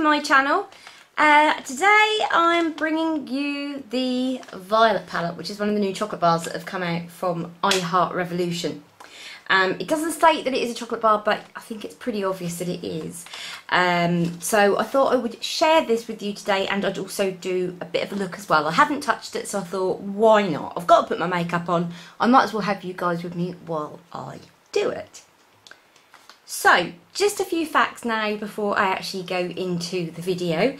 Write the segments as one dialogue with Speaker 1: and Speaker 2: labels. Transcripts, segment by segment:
Speaker 1: to my channel. Today I'm bringing you the Violet palette, which is one of the new chocolate bars that have come out from I Heart Revolution. It doesn't state that it is a chocolate bar, but I think it's pretty obvious that it is. So I thought I would share this with you today, and I'd also do a bit of a look as well. I haven't touched it, so I thought, why not? I've got to put my makeup on. I might as well have you guys with me while I do it. So, just a few facts now before I actually go into the video.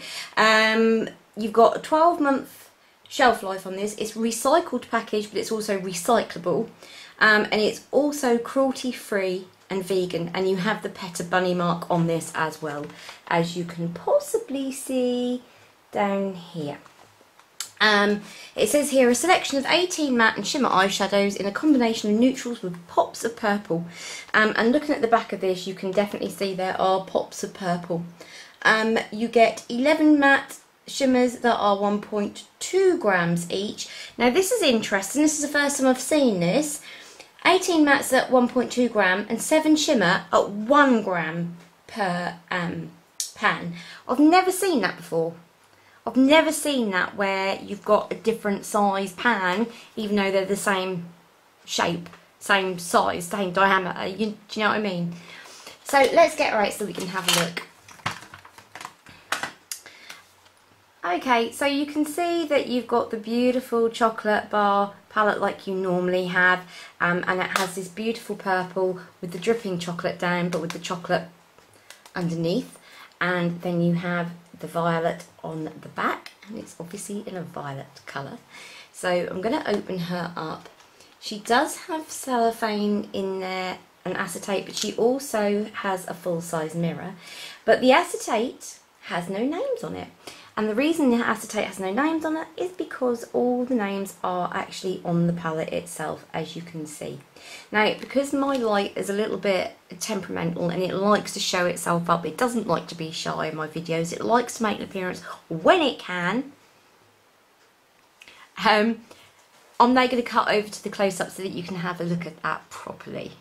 Speaker 1: You've got a 12-month shelf life on this. It's recycled package, but it's also recyclable. And it's also cruelty-free and vegan. And you have the PETA bunny mark on this as well, as you can possibly see down here. It says here a selection of 18 matte and shimmer eyeshadows in a combination of neutrals with pops of purple. And looking at the back of this, you can definitely see there are pops of purple. You get 11 matte shimmers that are 1.2 grams each. Now this is interesting, this is the first time I've seen this. 18 mattes at 1.2 gram and 7 shimmer at 1 gram per pan. I've never seen that before. I've never seen that where you've got a different size pan, even though they're the same shape, same size, same diameter. Do you know what I mean? So let's get right so we can have a look. Okay, so you can see that you've got the beautiful chocolate bar palette like you normally have, and it has this beautiful purple with the dripping chocolate down, but with the chocolate underneath. And then you have the violet on the back, and it's obviously in a violet colour. So I'm going to open her up. She does have cellophane in there and acetate, but she also has a full-size mirror. But the acetate has no names on it. And the reason the acetate has no names on it is because all the names are actually on the palette itself, as you can see. Now, because my light is a little bit temperamental and it likes to show itself up, it doesn't like to be shy in my videos, it likes to make an appearance when it can. I'm now going to cut over to the close-up so that you can have a look at that properly.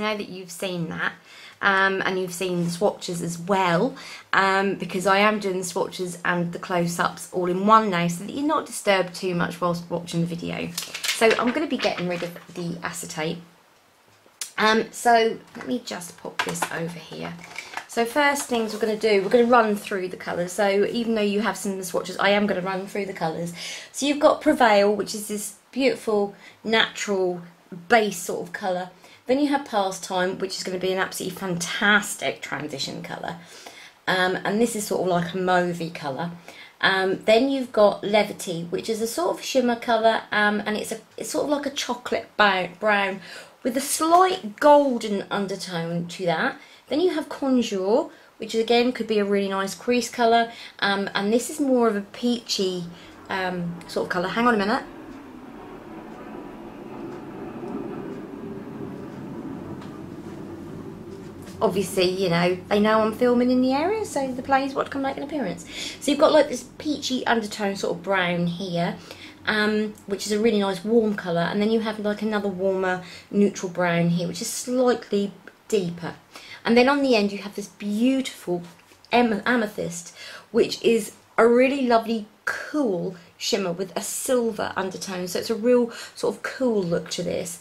Speaker 1: know that you've seen that. And you've seen the swatches as well, because I am doing the swatches and the close-ups all in one now, so that you're not disturbed too much whilst watching the video. So I'm going to be getting rid of the acetate. So let me just pop this over here. So first things we're going to do, we're going to run through the colours. So even though you have some of the swatches, I am going to run through the colours. So you've got Prevail, which is this beautiful natural base sort of colour. Then you have Pastime, which is going to be an absolutely fantastic transition colour. And this is sort of like a mauvey colour. Then you've got Levity, which is a sort of shimmer colour, and it's sort of like a chocolate brown with a slight golden undertone to that. Then you have Conjure, which again could be a really nice crease colour, and this is more of a peachy sort of colour. Hang on a minute. Obviously, you know, they know I'm filming in the area, so the players want to come make an appearance. So you've got like this peachy undertone sort of brown here, which is a really nice warm colour, and then you have like another warmer neutral brown here, which is slightly deeper. And then on the end you have this beautiful amethyst, which is a really lovely cool shimmer with a silver undertone, so it's a real sort of cool look to this.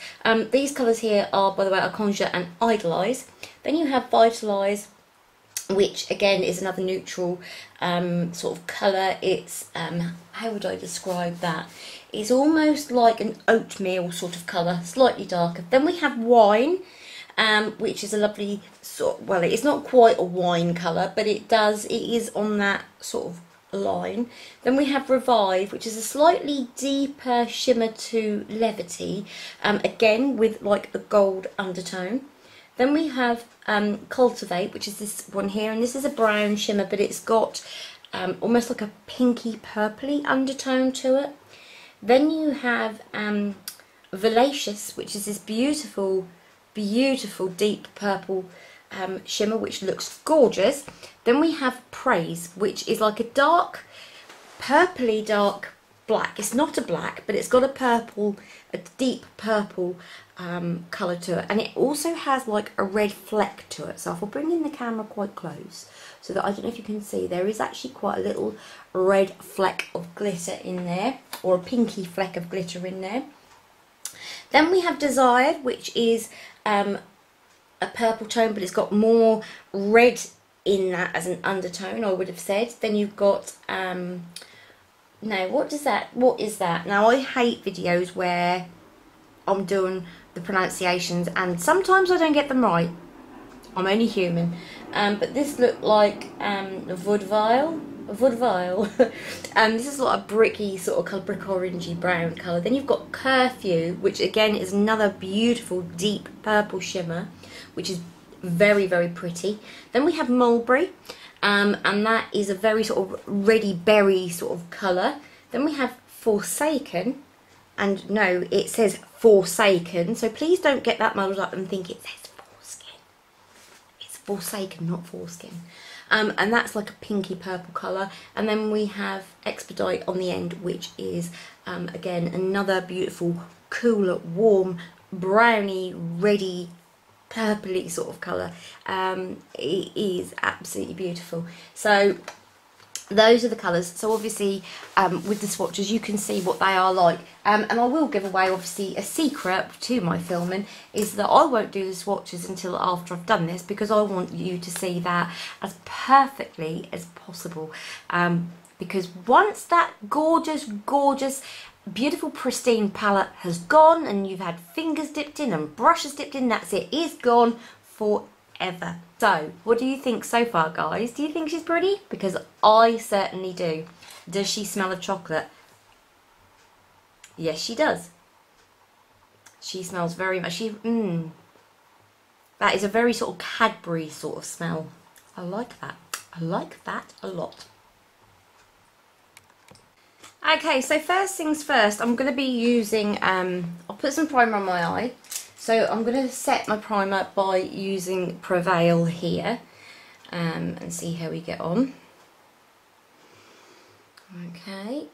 Speaker 1: These colours here are, by the way, are Conjure and Idolise. Then you have Vitalise, which again is another neutral sort of colour. It's, how would I describe that? It's almost like an oatmeal sort of colour, slightly darker. Then we have Wine, which is a lovely sort, well, it's not quite a wine colour, but it is on that sort of line. Then we have Revive, which is a slightly deeper shimmer to Levity, again with like a gold undertone. Then we have Cultivate, which is this one here, and this is a brown shimmer, but it's got almost like a pinky purpley undertone to it. Then you have Villacious, which is this beautiful deep purple shimmer, which looks gorgeous. Then we have Praise, which is like a dark purpley dark black. It's not a black, but it's got a deep purple colour to it, and it also has like a red fleck to it. So if I bring in the camera quite close, so that I don't know if you can see, there is actually quite a little red fleck of glitter in there, or a pinky fleck of glitter in there. Then we have Desired, which is a purple tone, but it's got more red in that as an undertone, I would have said. Then you've got now what is that? Now I hate videos where I'm doing the pronunciations and sometimes I don't get them right. I'm only human. But this looked like a Vaudeville. This is like a bricky sort of colour, brick orangey brown colour. Then you've got Curfew, which again is another beautiful deep purple shimmer, which is very, very pretty. Then we have Mulberry, and that is a very sort of reddy berry sort of colour. Then we have Forsaken, and no, it says Forsaken, so please don't get that muddled up and think it says Foreskin. It's Forsaken, not Foreskin. And that's like a pinky purple colour. And then we have Expedite on the end, which is again another beautiful, cooler, warm, browny, reddy, purpley sort of colour. It is absolutely beautiful. So those are the colours. So obviously with the swatches you can see what they are like, and I will give away obviously a secret to my filming, is that I won't do the swatches until after I've done this, because I want you to see that as perfectly as possible, because once that gorgeous beautiful pristine palette has gone and you've had fingers dipped in and brushes dipped in, that's it, it's gone forever. So what do you think so far, guys? Do you think she's pretty? Because I certainly do. Does she smell of chocolate? Yes, she does. She smells very much, that is a very sort of Cadbury sort of smell. I like that. I like that a lot. Okay, so first things first, I'm going to be using, I'll put some primer on my eye. So I'm going to set my primer by using Prevail here, and see how we get on. Okay,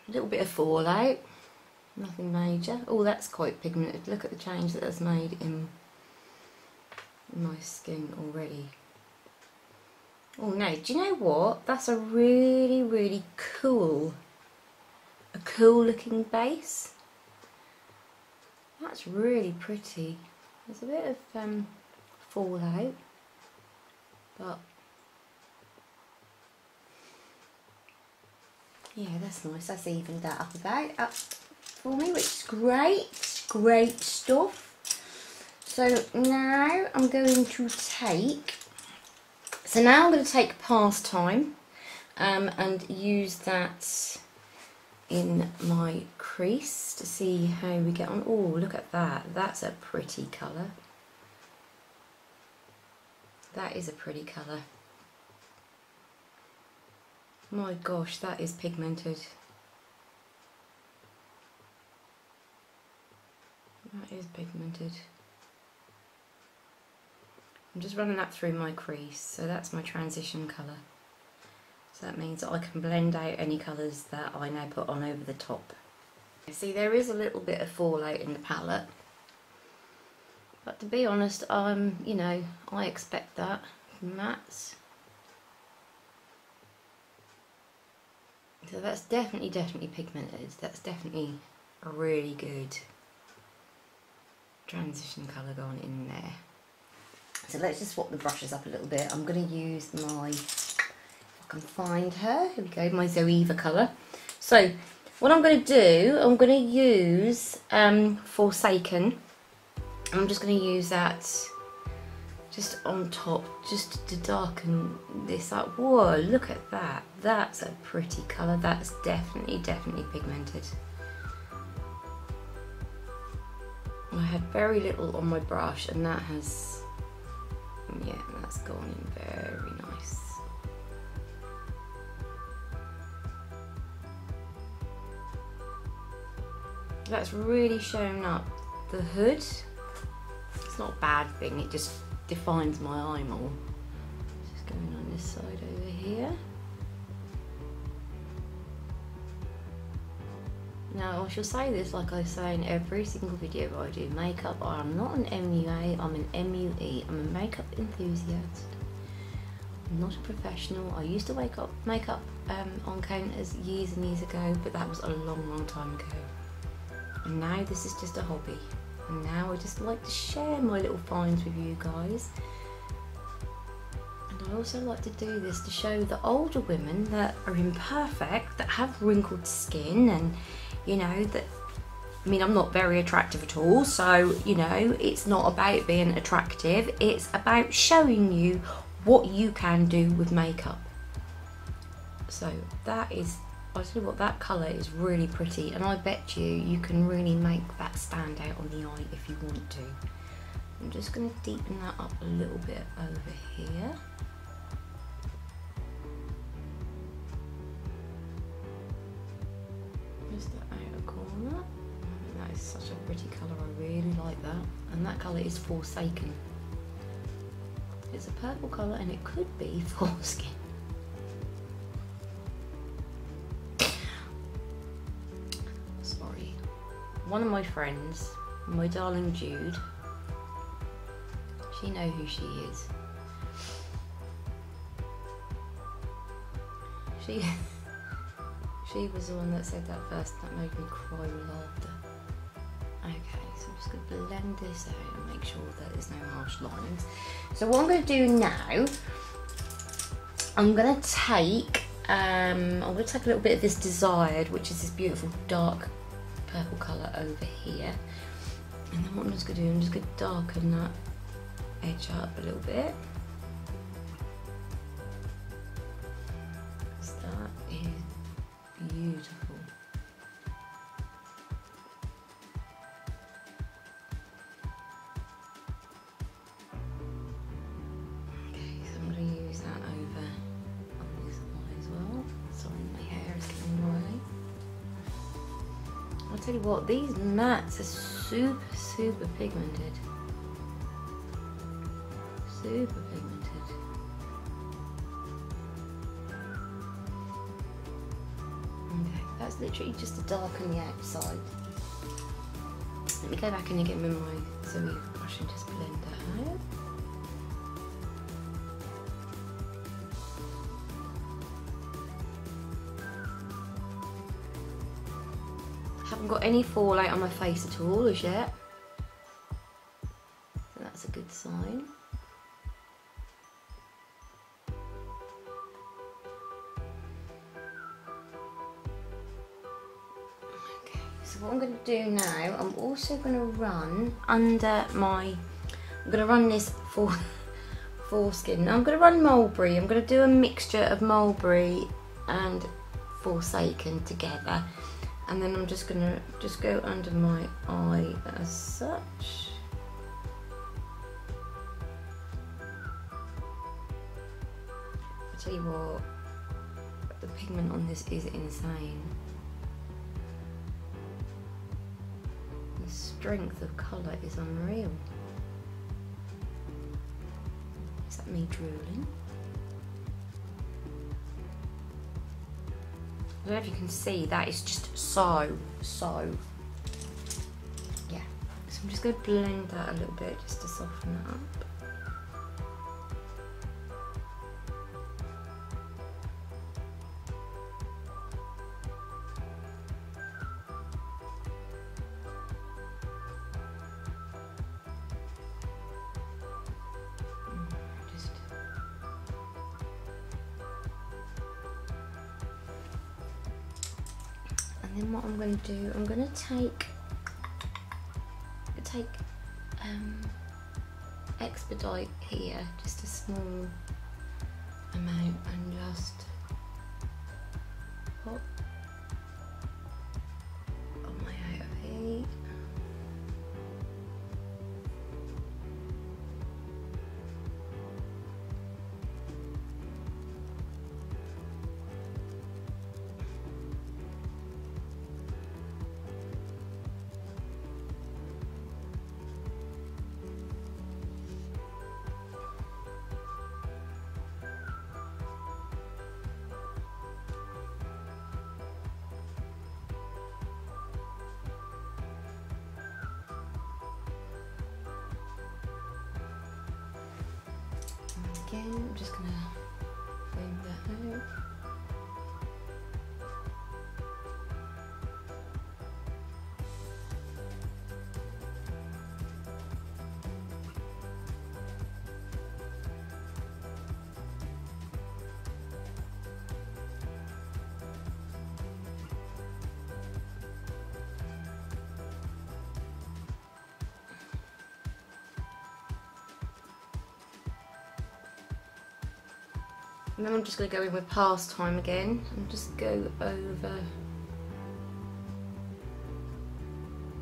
Speaker 1: a little bit of fallout, Nothing major. Oh, that's quite pigmented. Look at the change that that's made in my skin already. Oh no, do you know what? That's a really, really cool looking base. That's really pretty. There's a bit of fallout, but yeah, that's nice. That's evened that up for me, which is great. Great stuff. So now I'm going to take Pastime and use that in my crease to see how we get on. Oh, look at that. That's a pretty colour. That is a pretty colour. My gosh, that is pigmented. That is pigmented. I'm just running that through my crease, so that's my transition colour. So that means that I can blend out any colours that I now put on over the top. See, there is a little bit of fallout in the palette, but to be honest, you know, I expect that from mattes. So that's definitely pigmented. That's definitely a really good transition colour going in there. So let's just swap the brushes up a little bit. I'm going to use my, if I can find her, here we go, my Zoeva colour. So what I'm going to do, I'm going to use Forsaken. I'm just going to use that just on top, just to darken this up. Whoa, look at that. That's a pretty colour. That's definitely pigmented. I had very little on my brush and that has, yeah, that's gone in very nice. That's really showing up the hood. It's not a bad thing, it just defines my eye more. Just going on this side over here. Now I shall say this like I say in every single video I do makeup. I am not an MUA, I'm an MUE. I'm a makeup enthusiast. I'm not a professional. I used to make up on counters years and years ago, but that was a long time ago. And now this is just a hobby. And now I just like to share my little finds with you guys. And I also like to do this to show the older women that are imperfect, that have wrinkled skin, and you know, that, I mean, I'm not very attractive at all, so you know, it's not about being attractive, it's about showing you what you can do with makeup. So that is, I tell you what, that colour is really pretty, and I bet you can really make that stand out on the eye if you want to. I'm just going to deepen that up a little bit over here. Just the outer corner. That is such a pretty colour, I really like that. And that colour is Forsaken. It's a purple colour and it could be foreskin. Sorry. One of my friends, my darling Jude, she knows who she is. She was the one that said that first, that made me cry with laughter. Okay, so I'm just going to blend this out and make sure that there's no harsh lines. So what I'm going to do now, I'm going to take a little bit of this Desired, which is this beautiful dark purple colour over here. And then what I'm just going to do, I'm just going to darken that edge up a little bit. Because that is beautiful. Okay, so I'm going to use that over on this eye as well. Sorry, my hair is getting in the way. I'll tell you what, these mattes are super pigmented. Super pigmented. Okay, that's literally just to darken the outside. Let me go back in again with my Zoe brush and just blend that out. I haven't got any fallout on my face at all as yet, so that's a good sign. Okay, so what I'm going to do now, I'm also going to run under my, I'm going to run this foreskin. Now I'm going to run mulberry. I'm going to do a mixture of mulberry and forsaken together. And then I'm just gonna go under my eye as such. I tell you what, the pigment on this is insane. The strength of colour is unreal. Is that me drooling? I don't know if you can see, that is just so, yeah. So I'm just going to blend that a little bit just to soften it up. Then what I'm going to do, I'm going to take Expedite here, just a small amount, and just pop on my outer V. Again, I'm just going to blend that out. And then I'm just going to go in with Pastime again and just go over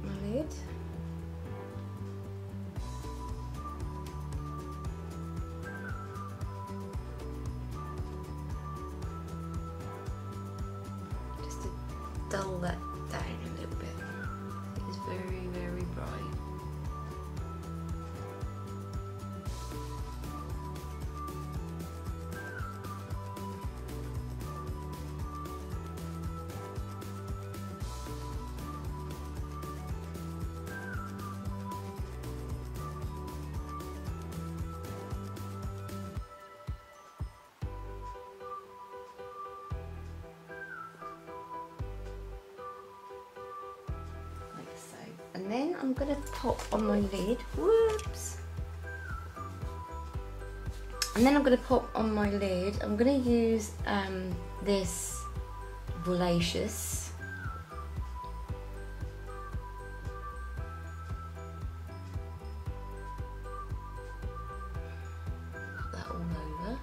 Speaker 1: my lid. Just to dull that down a little bit. It is very, very bright. And then I'm going to pop on my lid, whoops. And then I'm going to pop on my lid, I'm going to use this Volacious. Put that all over.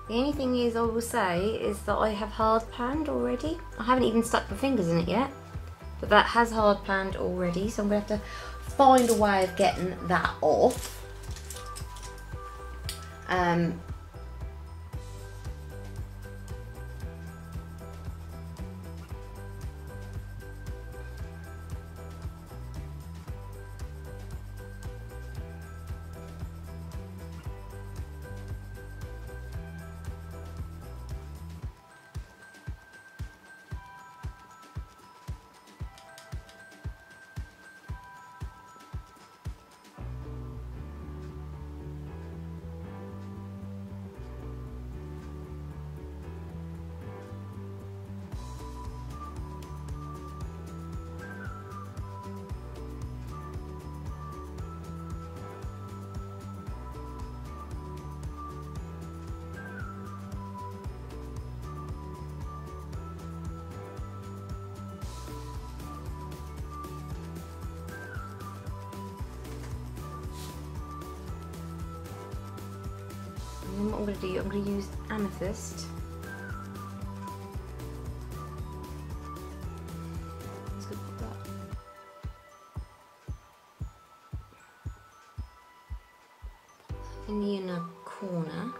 Speaker 1: The only thing is, I will say, is that I have hard panned already. I haven't even stuck my fingers in it yet, but that has hard panned already, so I'm going to have to find a way of getting that off. And then what I'm going to do, I'm going to use amethyst. Let's go put that in the inner corner.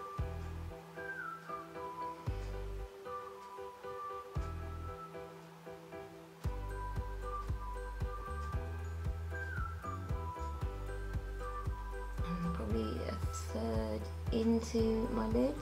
Speaker 1: And probably a third into my lid.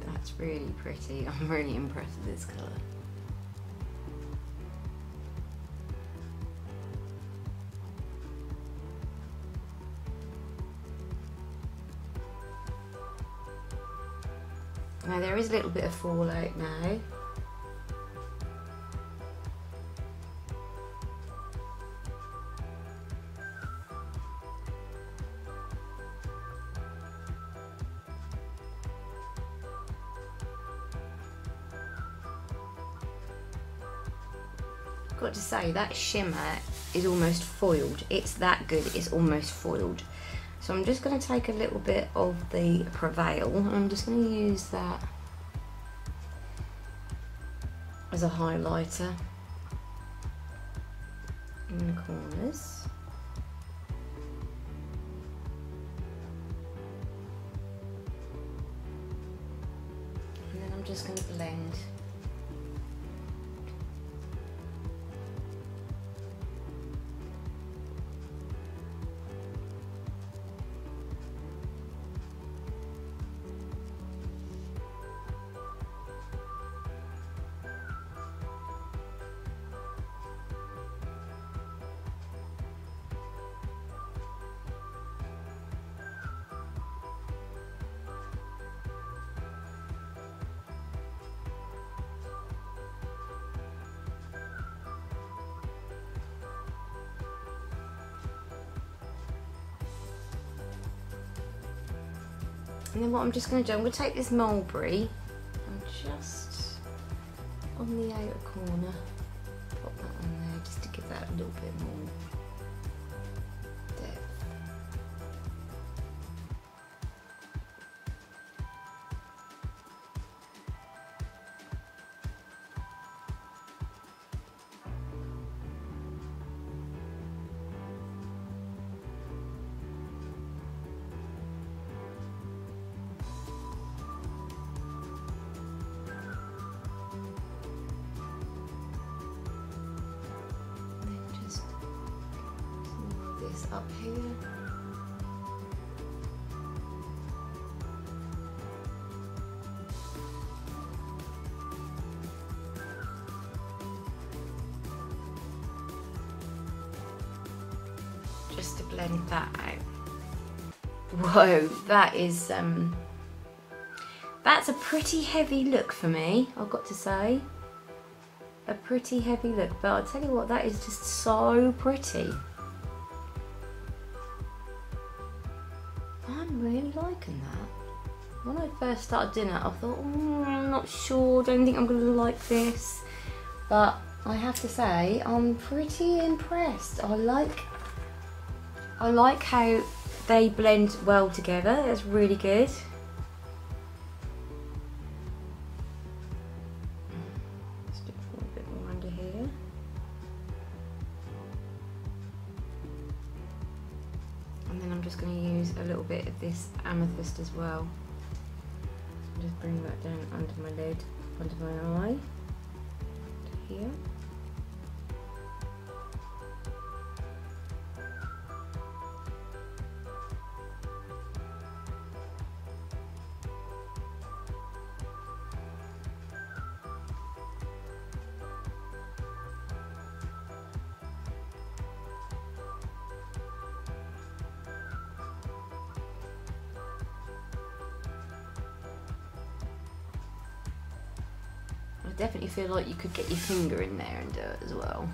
Speaker 1: That's really pretty. I'm really impressed with this colour. Now there is a little bit of fallout now. Got to say, that shimmer is almost foiled. It's that good, it's almost foiled. So I'm just going to take a little bit of the Prevail and I'm just going to use that as a highlighter in the corners. And then I'm just going to blend. And then what I'm just going to do, I'm going to take this mulberry and just on the outer corner, pop that on there just to give that a little bit more depth. Up here. Just to blend that out. Whoa, that is that's a pretty heavy look for me, I've got to say. a pretty heavy look, but I'll tell you what, that is just so pretty. I'm really liking that. When I first started doing it, I thought, I'm not sure, don't think I'm going to like this. But I have to say, I'm pretty impressed. I like how they blend well together. It's really good. Let's do a bit more under here. And then I'm just going to use a little bit of this amethyst as well. Just bring that down under my lid, under my eye, to here. I definitely feel like you could get your finger in there and do it as well.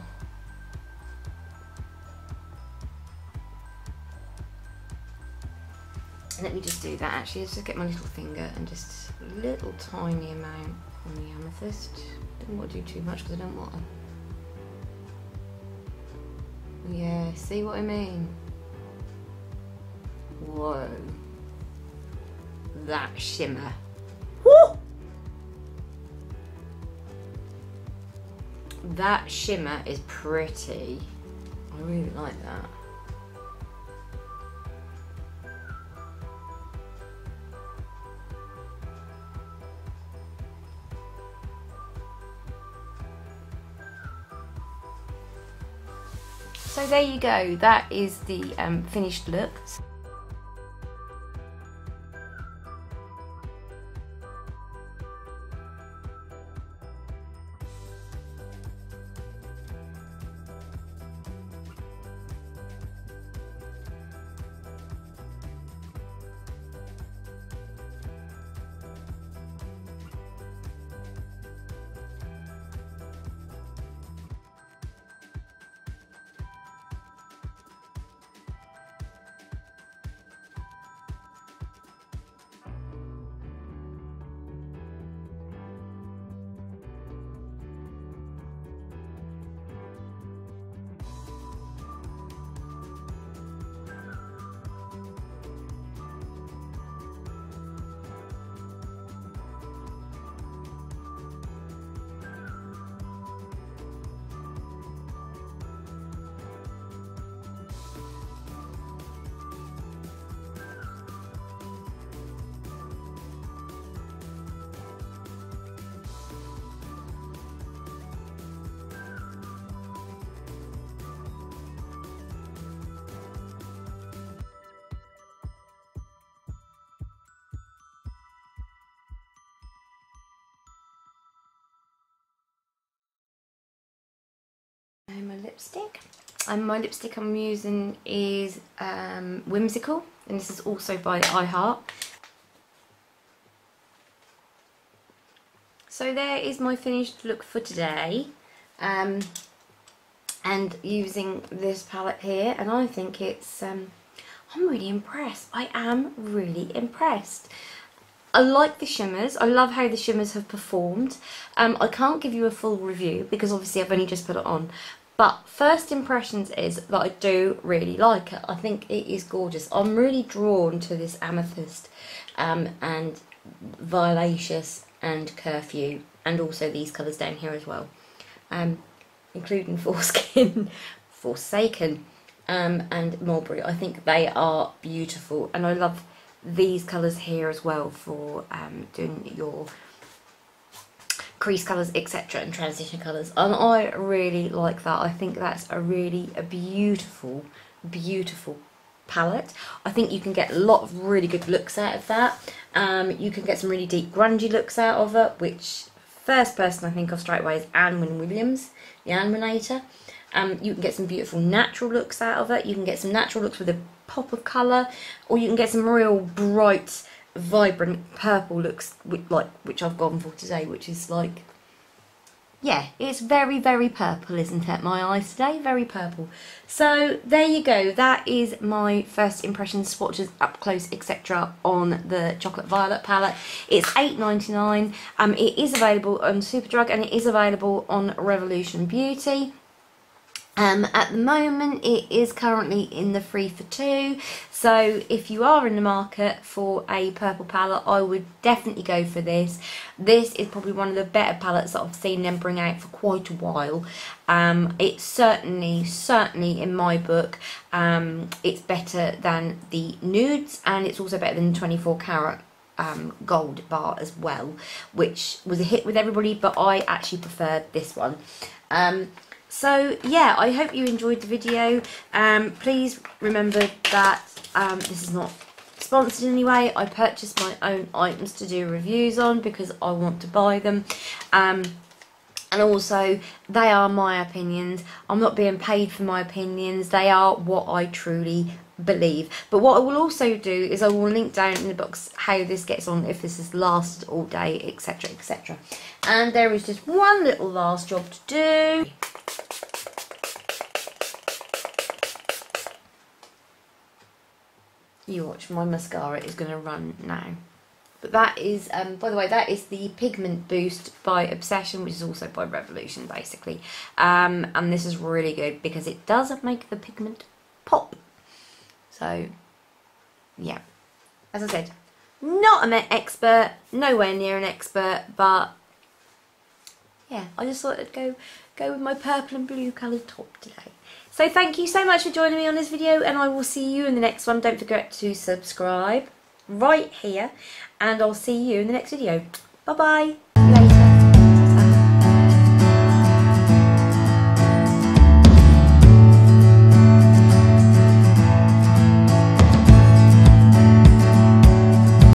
Speaker 1: Let me just do that actually. Let's just get my little finger and just a little tiny amount on the amethyst. Don't want to do too much because I don't want to. Yeah, see what I mean? Whoa. That shimmer. Woo! That shimmer is pretty. I really like that. So there you go, that is the finished look. My lipstick. And my lipstick I'm using is Whimsical, and this is also by iHeart. So there is my finished look for today, and using this palette here, and I think it's I'm really impressed. I am really impressed. I like the shimmers. I love how the shimmers have performed. I can't give you a full review because obviously I've only just put it on. But first impressions is that I do really like it. I think it is gorgeous. I'm really drawn to this amethyst and violaceous and curfew, and also these colours down here as well, including Foreskin, Forsaken, and Mulberry. I think they are beautiful, and I love these colours here as well for doing your crease colours, etc., and transition colours, and I really like that. I think that's a beautiful palette. I think you can get a lot of really good looks out of that. You can get some really deep grungy looks out of it, which first person I think of straight away is Anne Williams, the Anminator. You can get some beautiful natural looks out of it. You can get some natural looks with a pop of colour, or you can get some real bright, vibrant purple looks, which I've gone for today, which is like yeah, it's very, very purple, isn't it? My eyes today, very purple. So there you go. That is my first impression swatches up close, etc. on the Chocolate Violet palette. It's $8.99. It is available on Superdrug and it is available on Revolution Beauty. At the moment it is currently in the 3 for 2, so if you are in the market for a purple palette, I would definitely go for this. This is probably one of the better palettes that I've seen them bring out for quite a while. It's certainly in my book, it's better than the nudes, and it's also better than the 24 carat gold bar as well, which was a hit with everybody, but I actually preferred this one. So yeah, I hope you enjoyed the video. Please remember that this is not sponsored in any way. I purchased my own items to do reviews on because I want to buy them. And also, they are my opinions. I'm not being paid for my opinions. They are what I truly believe. But what I will also do is I will link down in the box how this gets on, if this has lasted all day, etc, etc. And there is just one little last job to do. You watch, my mascara is going to run now. But that is, by the way, that is the Pigment Boost by Obsession, which is also by Revolution, basically. And this is really good because it does make the pigment pop. So, yeah. As I said, not an expert, nowhere near an expert, but yeah, I just thought I'd go with my purple and blue coloured top today. So thank you so much for joining me on this video, and I will see you in the next one. Don't forget to subscribe right here, and I'll see you in the next video. Bye bye.